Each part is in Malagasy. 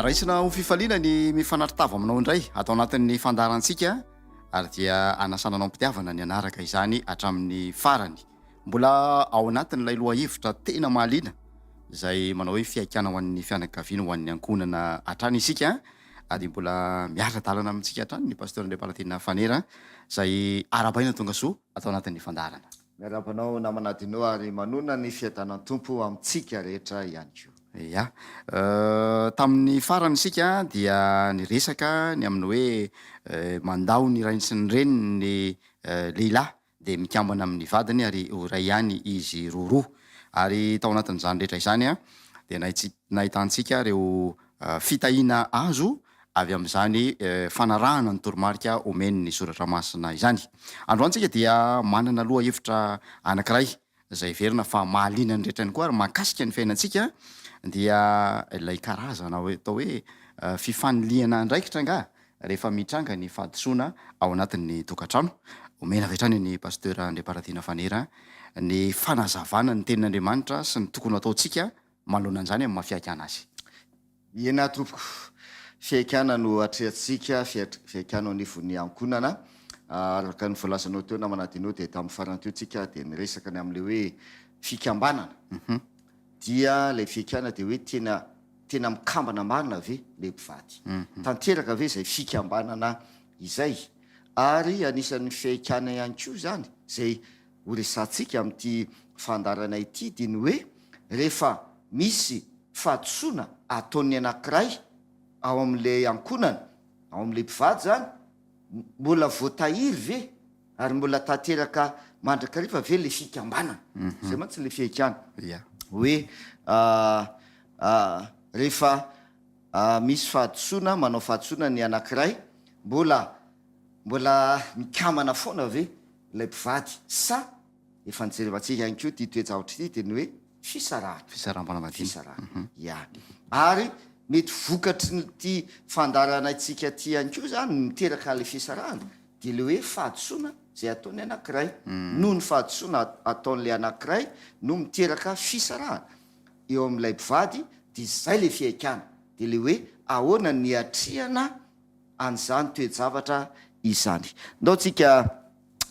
raisina ho fifaliana ny mifanarotava aminao indray atao anatin'ny fandarantsika ary dia anasananao mpitiavana ny anaraka izany hatramin'ny farany. Mbola ao anatin'ilay loha hevitra tena mahaliana izay manao hoe fihaikana ho an'ny fianakaviana ho an'ny ankohonana hatrany isika ary mbola miara-dalana amintsika hatrany ny pasteur Andriampanatina Fanera izay arabaina tonga soa atao anatin'ny fandarana. Miarabanao namanadinao ary manona ny fiadanany tompo amintsika rehetra ihany koa. Ya, tamin'ny farany isika dia ny resaka ny amin'ny hoe mandao ny rainy sy ny reniny ny lehilahy dia mikambana amin'ny vadiny ary ray ihany izy roa ary tao anatin'izany rehetra izany dia nahitantsika reo fitahiana azo avy amin'izany fanarahana ny toromarika omeny ny soratra masina izany. Androantsika dia manana loha hevitra anankiray izay verina fa mahaliana ny rehetrany koa ary mahakasika ny fiainantsika dia ilay karazana hoe atao hoe fifaniliana andraikitra nga rehefa mitranga ny fahadisoana ao anatin'ny tokantrano. Omena vetrany ny pasteur Andriampanatina Fanera ny fanazavana ny tenin'Andriamanitra sy ny tokony ataontsika manoloana an'izany amin'ny mahafihaikana azy. Ena tompoko, fihaikana no atrehantsika, fihaikana anivon'ny ankohonana. Araka ny voalazanao teo namanadinao dia tamin'ny farany teo tsika dia niresaka ny amin'ilay hoe fikambanana. Dia ilay fihaikana dia hoe tena mikambana marina ve ilay mpivady. Tanteraka ve izay fikambanana izay. Ary anisan'ny fihaikana ihany koa izany izay ho resantsika amin'ity fandarana ity dia ny hoe rehefa misy fahadisoana ataon'ny anankiray ao amin'ilay ankohonana, ao amin'ilay mpivady zany, mbola voatahiry ve ary mbola tanteraka mandrakariva ve ilay fikambanana. Izay mantsy ilay fihaikana. Hoe rehefa misy fahadisoana, manao fahadisoana ny anankiray, mbola mikamana foana ve ilay mpivady sa efa nijerevantsika ihany koa ty toejavatra ity dia ny hoe fisarahana. Ya. Ary mety vokatry nyty fandarana itsika ty ihany koa zany miteraka ilay fisarahana dia le hoe fahadisoana zay ataon'ny anankiray no ny fahadisoana ataon'ilay anankiray no miteraka fisarahana eo amin'ilay mpivady dia zay le fihaikana dia le hoe ahoana ny atrihana an'izany toejavatra izany. Ndao tsika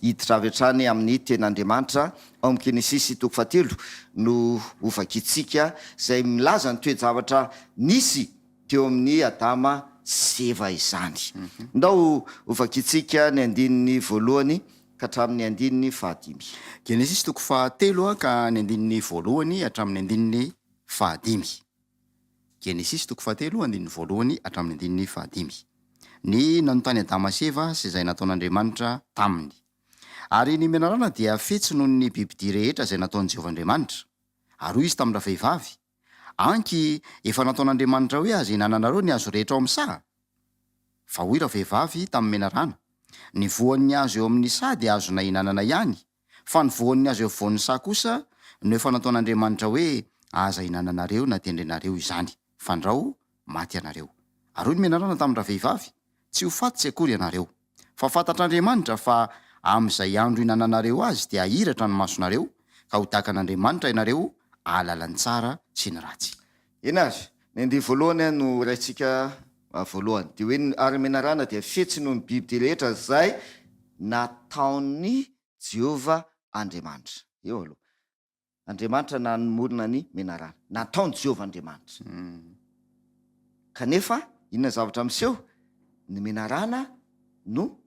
hiditra avy hatrany amin'ny ten'Andriamanitra ao amin'ny Genesisy 3 no ovakitsika izay milaza ny toejavatra nisy teo amin'ny Adama sy Eva izany. Ndao ovakitsika ny andininy voalohany ka hatramin'ny andininy fahadimy. Genesisy 3 ka ny andininy voalohany hatramin'ny andininy fahadimy. Genesisy 3 andininy voalohany hatramin'ny andininy fahadimy. Ny nanontany Adama sy Eva sy izay nataon'Andriamanitra taminy. Ary ny menarana dia fetsy noho ny bibidia rehetra izay nataon'i Jehovah Andriamanitra. Ary hoy izy tamin'ny vehivavy, anky efa nataon'Andriamanitra hoe azo ihinananareo ny azo rehetra ao amin'ny saha. Fa hoy vehivavy tamin'ny menarana, ny voan'ny azo eo amin'ny saha dia azona ihinanana ihany, fa ny voan'ny azo eo afovoan'ny saha kosa no efa nataon'Andriamanitra hoe aza ihinananareo na tendrenareo izany, fandrao maty ianareo. Ary hoy ny menarana tamin'ny vehivavy, tsy ho faty akory ianareo, fa fantatr'Andriamanitra fa amin'izay andro ihinananareo azy dia ahiratra ny masonareo ka ho tahaka an'Andriamanitra ianareo ahalalany tsara sy ny ratsy. Ena azy, ny andiny voalohany no raintsika voalohany dia hoe ary menarana dia fetsy noho ny biby rehetra zay nataon'ny Jehovah Andriamanitra. Eo aloha. Andriamanitra nanomorona ny menarana. Nataon'i Jehovah Andriamanitra. Kanefa inona zavatra miseho? Ny menarana no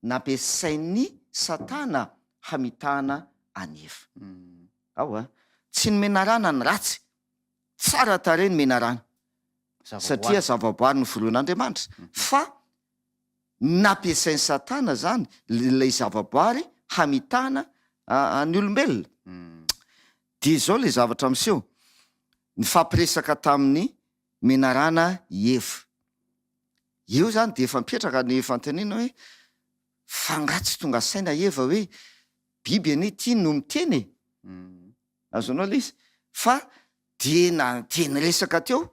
nampiasain'ny Satana hamitana any Eva. Tsy ny menarana ny ratsy. Tsara tarehy ny menarana. Satria zavaboary ny voloan'Andriamanitra. Fa nampiasain'ny Satana zany ilay zavaboary hamitana ny olombelona. Dia zao ilay zavatra miseho. Ny fampiresaka tamin'ny menarana Eva. Io zany dia efa mipetraka ny fanontaniana hoe fangatsy tonga saina Eva hoe biby any ty no miteny. Azonao ilay izy. Fa dia teny resaka teo.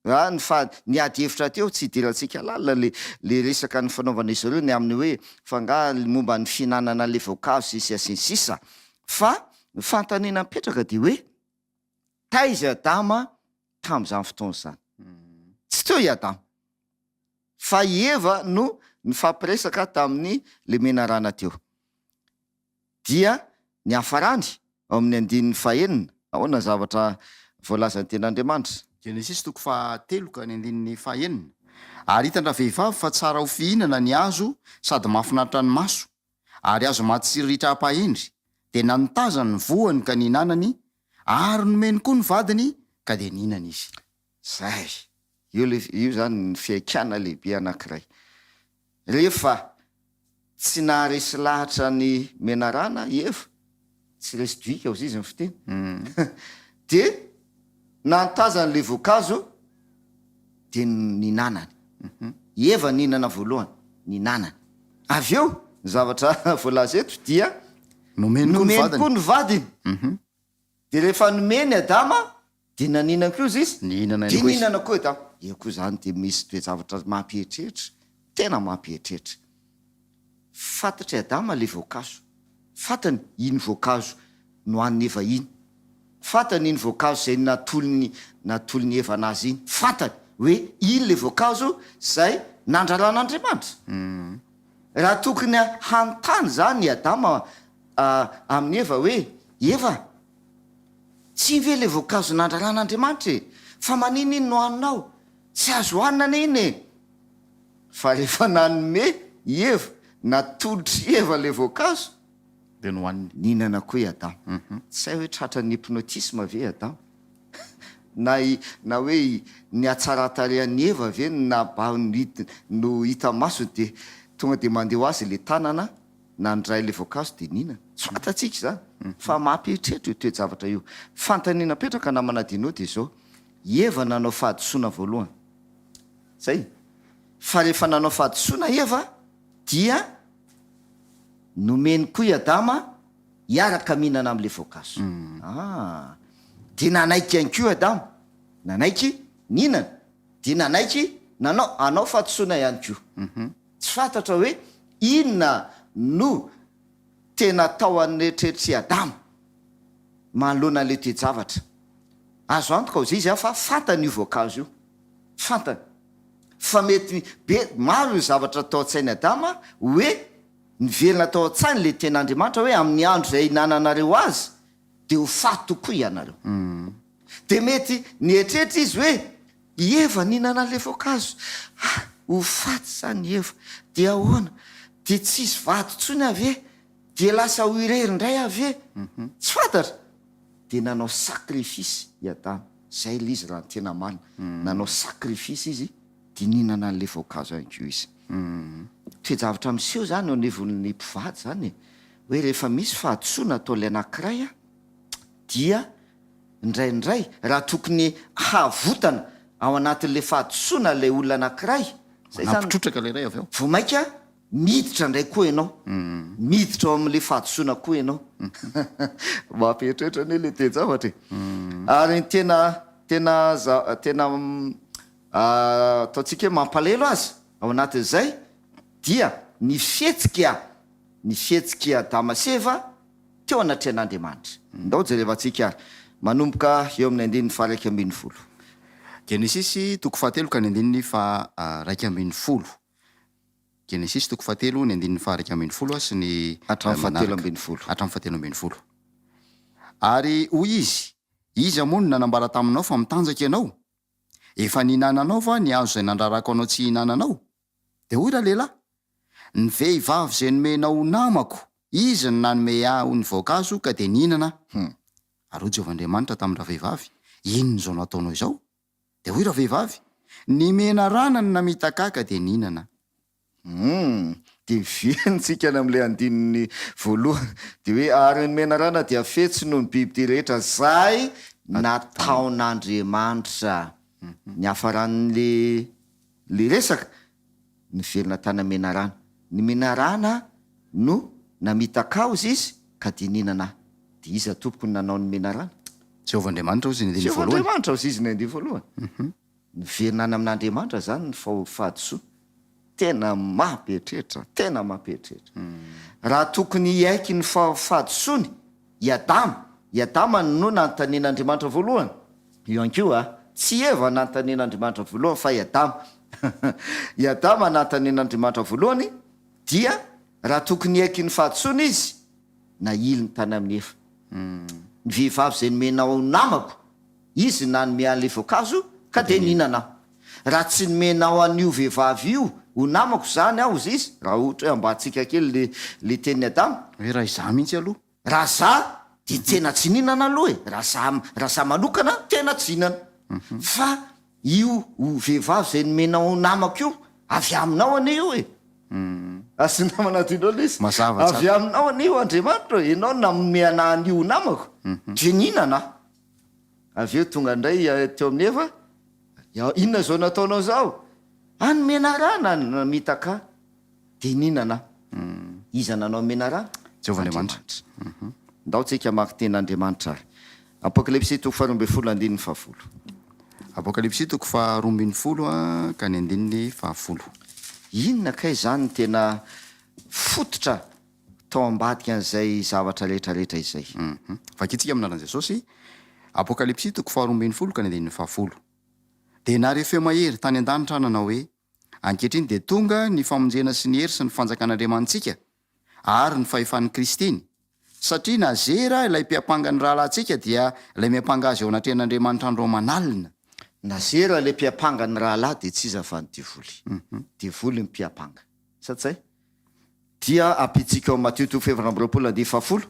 Ny ady hevitra teo tsy hidirantsika lalina le resaka ny fanaovana izy ireo ny amin'ny hoe fanga momba ny fihinanana le voankazo sy sisa. Fa ny fanontaniana mipetraka dia hoe taiza Adama tamin'izany fotoana izany. Tsy teo i Adama, fa i Eva no nifampiresaka tamin'ny le menarana teo. Dia ny hafarany ao amin'ny andininy fahaenina, ahoana zavatra voalazan'ny ten'Andriamanitra. Genesis 3:7 ary hitandra vehivavy fa tsara ho fihinana ny azo sady mahafinaritra ny maso ary azo matsiritra hampahendry, de nanotazany ny voany ka ninanany ary nomeny koa ny vadiny ka de ninana izy. Zay io zany ny fihaikana lehibe anankiray. Rehefa tsy naharesy lahatra ny menarana Eva, tsy resy doika ozy izy ny fiteny de nantazany le voankazo de ninanany. Eva ninana voalohany, ninanany. Avy eo ny zavatra voalaza eto dia nomeny koa ny vadiny. De rehefa nomeny Adama de naninana koa izy de ninana koa Adama. Eo koa zany de misy toe-javatra mampieritreritra, tena mampieritreritra. Fantatry Adama le voankazo, fantany iny voankazo no an'ny Eva iny, fantany iny voankazo zay natolony Eva anazy iny, fantany hoe iny le voankazo zay nandralan'Andriamanitra. Raha tokony hanontany zany Adama amin'ny Eva hoe, Eva, tsy ve le voankazo nandralan'Andriamanitra e? Fa manino iny no haninao? Tsy azo hohanina iny e. Fa rehefa nanome Eva, natolotry Eva le voankazo de nohaniny, ninana koa i Adama. Tsy hay hoe tratran'ny hypnotisme ve Adama na hoe ny atsaratarehan'ny Eva ve no hita maso de tonga de mandeha ho azy le tanana nandray le voankazo de ninana. Tsy fantatsika zany fa mampieritreritra io toe-javatra io. Fantaniana petraka namana dinao de zao, Eva nanao fahadisoana voalohany, zay. Fa rehefa nanao fahadisoana Eva dia nomeny koa i Adama hiaraka mihinana am'le voankazo. De nanaiky ihany koa Adama, nanaiky ninana, de nanaiky anao fahadisoana ihany koa. Tsy fantatra hoe inona no tena tao an'eritreritry Adama manoloana le toe-javatra. Azo antoka ozy izy fa fantany io voankazo io, fantany fa mety be maro io zavatra tao an-tsainy Adama hoe nivelona tao an-tsainy le ten'Andriamanitra hoe amin'ny andro zay hinananareo azy de ho faty tokoa ianareo. De mety nieritreritry izy hoe Eva ninana le voankazo, ho faty zany Eva, de ahoana, de tsisy vato tsony ave, de lasa ho irery indray ave. Tsy fantatra. De nanao sakrifisy i Adama, zay le izy raha tena marina, nanao sakrifisy izy de ninana an'le voankazo ihany koa izy. Toe-javatra miseho zany eo anivon'ny mpivady zany hoe rehefa misy fahadisoana atao le anankiray dia indraindray raha tokony havotana ao anatin'le fahadisoana le olona anankiray, zay zany nampitrotraka le ray avy eo, vo maika miditra indray koa ianao, miditra ao amin'le fahadisoana koa ianao. Mampieritreritra ane le toe-javatra. Ary tena ataontsika hoe mampalahelo azy ao anatin'izay dia ny fihetsika Adama sy Eva teo anatrehan'Andriamanitra. Ndao jerevantsika manomboka eo amin'ny 2:1. Genesis 3:1 Genesis 3:1 sy ny hatramin'ny 7:12. Ary hoy izy moa no nanambara taminao fa mitanjaka ianao, efa ninananao fa ny azo zay nandrarako anao tsy hinananao. De hoy rahalehilahy, ny vehivavy zay nomenao namako, izy ny nanome aho ny voankazo ka de ninana. Ary Jehovah'Andriamanitra tamin'ny vehivavy, inona zao nataonao izao? De hoy vehivavy, ny menarana ny namitaka ka de ninana. De vientsika am'le andininy voalohany de hoe ary ny menarana dia fetsy noho ny biby ty rehetra zay nataon'Andriamanitra. Ny hafaran'le resaka ny velona tana menarana, ny menarana no namitaka ozy izy ka de ninana. De iza tompoko ny nanao ny menarana? Jehovah'Andriamanitra ozy ny andiny voalohany. Jehovah'Andriamanitra ozy izy ny andiny voalohany. Ny velona amin'Andriamanitra zany ny fahadisoana. Tena mampieritreritra, tena mampieritreritra. Raha tokony hiaiky ny fahadisoany i Adama no nanontanen'Andriamanitra voalohany. Io ihany koa tsy eva nantanen'andriamanitra voalohany fa iadama iadama nantanen'andriamanitra voalohany dia raha tokony aiky ny fahadosoana izy na iliny tany amin'ny efa ny vehivavy zay nomenao namako izy nanome an'le voankazo ka de nihinana raha tsy nomenao an'io vehivavy io ho namako zany aho zy izy raha ohatra hoe ambatsika kely le teniny adama hoe raha iza mihitsy aloha raha za de tena tsy ninana aloha e raha za manokana tena tsy hinana fa io vehivavy zay nomenao namako io avy aminao ane io e asina manadinao le izy avy aminao ane io andriamanitra ianao nanome ana an'io namako de ninana avy eo tonga indray teo amin'ny efa inona zao nataonao zao anomena rana namitaka de ninana iza nanao mena rana jehovaandriamanitra ndao tsika maky ten'andriamanitra ary apokalipsy toko 12:10 apokalipsy toko 12:10 ka ny 10 inona kay zany tena fototra tao ambadika an'izay zavatra rehetrarehetra izay vakitsika aminaran' jesosy apokalipsy toko 12:10 ka ny 10 de nary fe mahery tany an-danitra nanao hoe ankehitriny de tonga ny famonjena sy ny hery sy ny fanjakan'andriamantsika ary ny fahefan'ny kristiny satria nazera ilay mpiapanga ny rahalahntsika dia ilay miapanga azy eo anatren'andriamanitra andro manalina nazera ilay mpiapanga ny rahalahy de tsy iza fa ny devoly ny mpiapanga satsay dia apitsika ao Matteo 7:20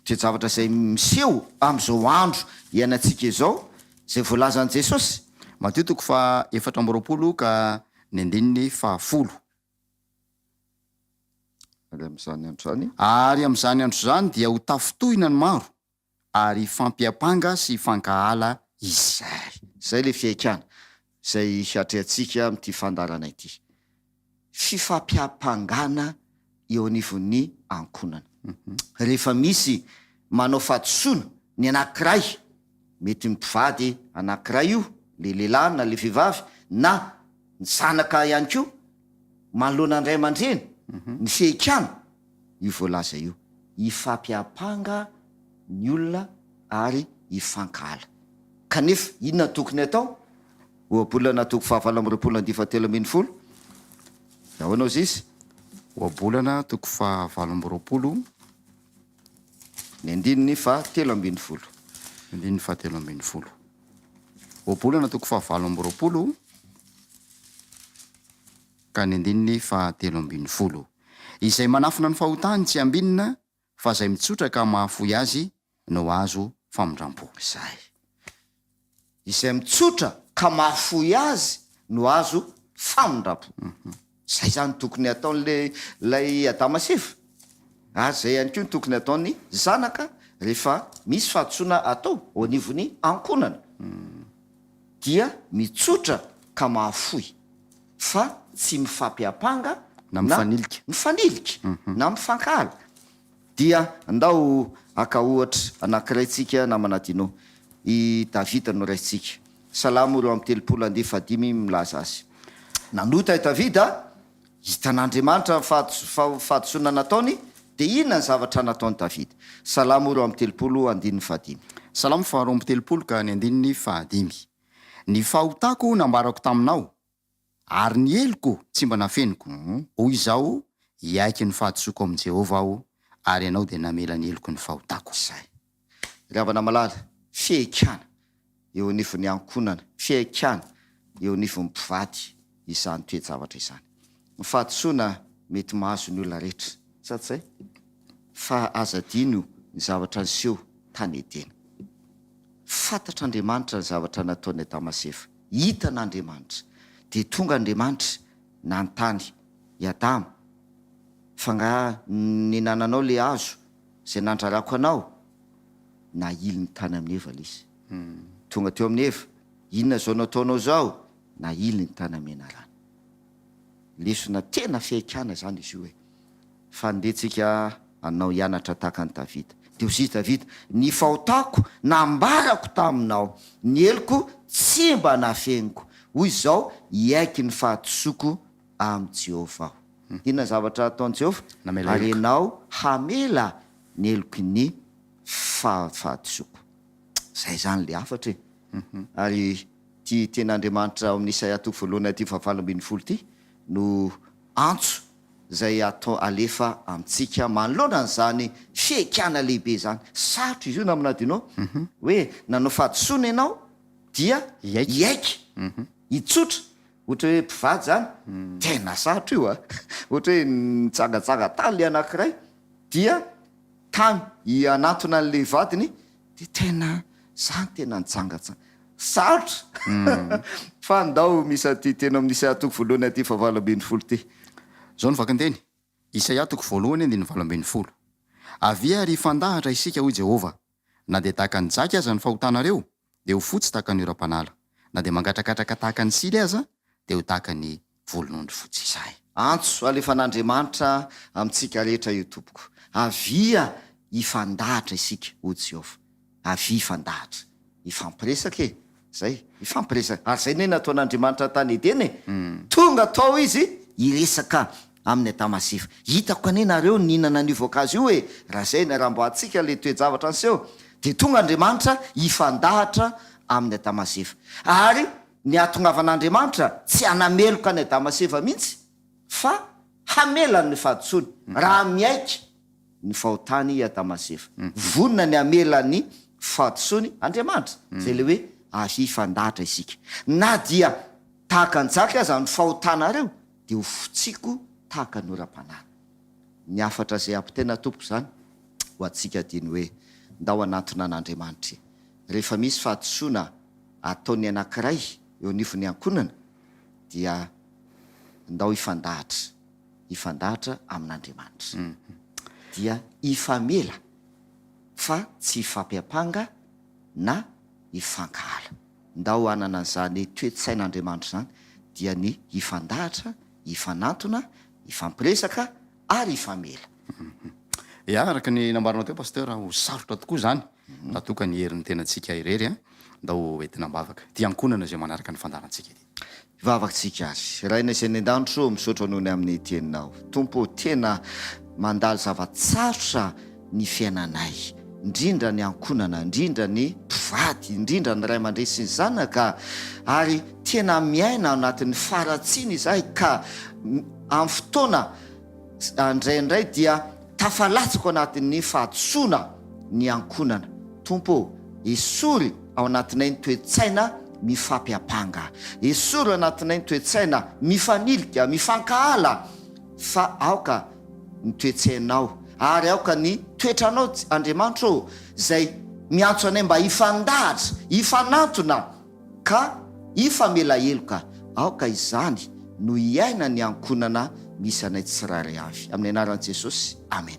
dia zavatra zay miseho am'izao andro ianatsika izao zay voalazan'i Jesosy Matteo toko 4:20 ka ny 10 ary am'izany andro zany dia ho tafitohina ny maro ary fampiapanga sy fankahala izy zay le fihaikana zay hiatrehantsika am'ty fandarana ity fifampiampangana eo anivon'ny ankonana rehefa misy manao fahadisoana ny anankiray mety mipivady anankiray io le lehilahy na le vehivavy na ny zanaka ihany ko manoloana andray aman-dreny ny fihaikana io voalaza io hifampiampanga ny olona ary hifankahala kanefa inona tokony atao oabolana toko 7:17 ahoanao zizy oabolana toko 7:20 ny 17 17 oabolana toko 7:20 ka ny 17 izay manafina ny fahotany tsy ambinina fa zay mitsotra ka mahafoy azy no azo famondram-po zay izay mitsotra ka mahafoy azy no azo famondram-po zay zany tokony ataon'le lay adama sefa ary zay ihany ko ny tokony ataony zanaka rehefa misy fahadisoana atao ao anivon'ny ankonana dia mitsotra ka mahafoy fa tsy mifampiampanga na mifanilika na mifankahala dia andao aka ohatra anankiraitsika na manadinao i Davida no raitsika salamo ro amin'ny 3:5 milaza azy nanota i Davida hitan'andriamanitra fahadisoana nataony de inona ny zavatra nataony Davida salamo ro amin'ny 3:5 salamo 2:3 ka ny 5 ny fahotako nambarako taminao ary ny heliko tsy mba nafeniko hoy izao hiaiky ny fahadisoko amin'i Jehova aho ary ianao de namela ny heliko ny fahotako zay ravana malala fihaikana eo anivon'ny ankonana fihaikana eo anivon'ny mpivady izany toejavatra izany ny fahadisoana mety mahazo ny olona rehetra satsay fa azadino ny zavatra niseho tany edena fantatr'andriamanitra ny zavatra nataony Adamasefa hitan'andriamanitra de tonga andriamanitra nantany Adama fanga ninananao le azo zay nandrarako anao na iliny tany amin'ny eva izy tonga teo amin'ny eva inona zao nataonao zao na iliny tany amin'ny anarana lesona tena fihaikana zany izy io hoe fandetsika anao hianatra tahaka ny Davida de hozy Davida ny fahotako nambarako taminao ny heliko tsy mba nafeniko hoy izao hiaiky ny fahadisoko am' Jehova aho inona zavatra ataon'i Jehova ary ianao hamela ny heliko ny fahadisoko zay zany le afatra e ary ty ten'andriamanitra ao amin'ny Isaia toko voalohany ty fahavalo ambin'ny folo ty no antso zay atao alefa amintsika manoloana n'zany fihaikana lehibe zany. Sarotra izy io naminadinao hoe nanao fahadisoana ianao dia iaiky itsotra ohatra hoe mpivady zany tena sarotra io a ohatra hoe nitsagajaga tany le anankiray dia tamy ianatona n'le vadiny de tena zany tena nitsangatsanga sarotra fa ndao misy aty tena amin'ny Isaia toko voalohany aty fahavalo ambin'ny folo ty zao ny vakanteny Isaia toko voalohany andiny valo ambin'ny folo. Avia ry fandahatra isika hoy Jehova, na de tahaka ny jaky aza ny fahotanareo de ho fotsy tahaka ny ora-panala, na de mangatrakatraka tahaka ny sily aza de ho tahaka ny volon'ondry fotsy. Izay antso alefan'andriamanitra amintsika rehetra io tompoko, avia ifandahatra isika hoy Jehova, avia ifandahatra ifampiresaka e zay ifampiresaka ary zay ne nataon'andriamanitra tany Edena tonga tao izy iresaka amin'ny Adamasiva. Hitako ane nareo nihinana ny voankazo io hoe raha zay na raha mbo atsika le toe-javatra anseho de tonga Andriamanitra ifandahatra amin'ny Adamasiva ary ny atongavan'Andriamanitra tsy anameloka ny Adamasiva mihitsy fa hamelany ny fahadisoany raha miaiky ny fahotany Adamasiva vonona ny amelany fahadisoany Andriamanitra zay le hoe avia ifandahatra isika, na dia tahaka anjaka aza ny fahotanareo de ho fotsiko tahaka ny ora-panala. Ny afatra zay ampitena tompo zany ho atsika diny hoe ndao anatona an'Andriamanitra rehefa misy fahadisoana ataony anankiray eo anivon'ny ankonana dia ndao ifandahatra amin'Andriamanitra dia ifamela fa tsy ifampiapanga na ifankahala. Ndao anana an'zany toe-tsain'Andriamanitra zany dia ny ifandahatra, ifanantona, ifampiresaka ary ifamela. Ya araka ny nambaranao teo pasteur ho sarotra tokoa zany natoka ny herin'ny tenantsika irery a ndao entina mbavaka ty ankonana zay manaraka ny fandarantsika ity. Vavakantsika azy raha ina izay ny an-danitro misaotra nohony amin'ny teninao tompo, tena mandalo zavatsarotra ny fiainanay indrindra ny ankonana, indrindra ny mpivady, indrindra ny ray aman-dreny sy ny zanaka ary tena miaina anatin'ny faratsiana izahay ka amin'ny fotoana indraindray dia tafalatsako anatin'ny fahadisoana ny ankonana. Tompo, esory ao anatinay ny toe-tsaina mifampiapanga, esory ao anatinay ny toe-tsaina mifanilika, mifankahala fa aoka ny toe-tsainao ary aoka ny toetranao Andriamanitra zay miantso anay mba ifandahatra, ifanantona ka ifamela heloka. Aoka izany no iaina ny ankonana misy anay tsirairay avy amin'ny anaran'i Jesosy, amen.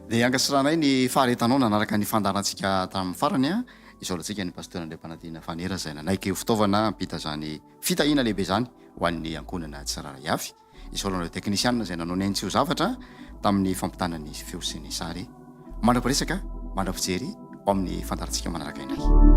De ankasiranay ny faharetanao nanaraka ny fandarantsika tamin'ny farany a isaorantsika ny pasteur andriam-panadina fanera zay nanaiky fitaovana ampita zany fitahina lehibe zany ho an'ny ankonana tsirairay avy. Isaoranao teknisianina zay nanao ny aintsio zavatra tamin'ny fampitanany feo sy ny sary mandraparesaka mandrapijery ao amin'ny fandarantsika manaraka indray.